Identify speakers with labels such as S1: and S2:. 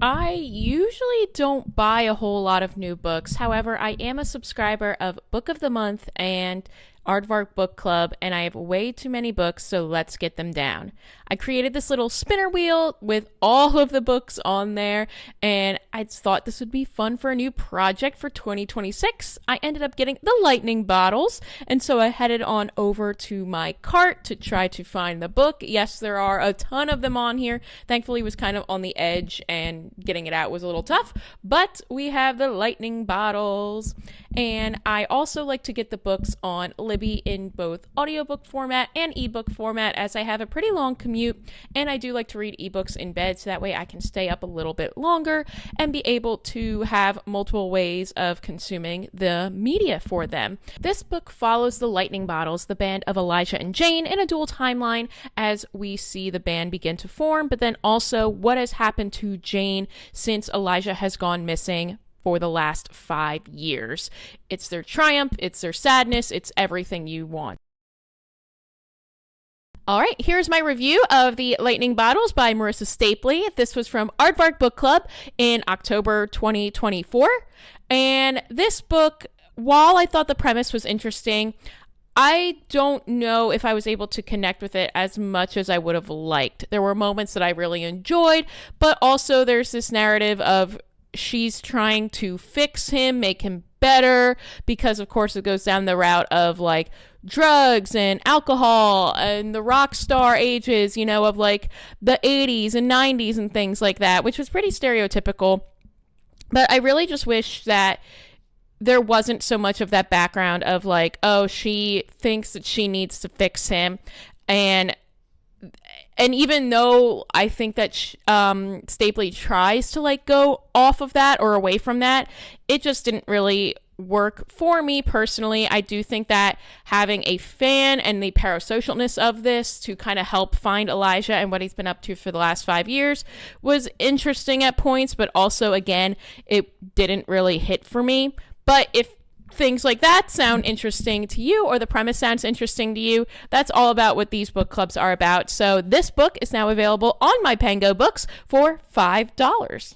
S1: I usually don't buy a whole lot of new books. However, I am a subscriber of Book of the Month and Aardvark Book Club, and I have way too many books, so let's get them down. I created this little spinner wheel with all of the books on there, and I thought this would be fun for a new project for 2026. I ended up getting the lightning bottles, and so I headed on over to my cart to try to find the book. Yes, there are a ton of them on here. Thankfully, it was kind of on the edge, and getting it out was a little tough, but we have the lightning bottles. And I also like to get the books on Libby in both audiobook format and ebook format, as I have a pretty long commute, and I do like to read ebooks in bed, so that way I can stay up a little bit longer and be able to have multiple ways of consuming the media for them. This book follows the Lightning Bottles, the band of Elijah and Jane, in a dual timeline as we see the band begin to form, but then also what has happened to Jane since Elijah has gone missing for the last 5 years. It's their triumph, it's their sadness, it's everything you want. All right, here's my review of the Lightning Bottles by Marissa Stapley. This was from Aardvark Book Club in October 2024. And this book, while I thought the premise was interesting, I don't know if I was able to connect with it as much as I would have liked. There were moments that I really enjoyed, but also there's this narrative of she's trying to fix him, make him better, because of course it goes down the route of like drugs and alcohol and the rock star ages, of like the 80s and 90s and things like that, which was pretty stereotypical. But I really just wish that there wasn't so much of that background of like, oh, she thinks that she needs to fix him. And even though I think that Stapley tries to like go off of that or away from that, it just didn't really work for me personally. I do think that having a fan and the parasocialness of this to kind of help find Elijah and what he's been up to for the last 5 years was interesting at points, but also again, it didn't really hit for me. But if things like that sound interesting to you, or the premise sounds interesting to you, that's all about what these book clubs are about. So this book is now available on my Pango Books for $5.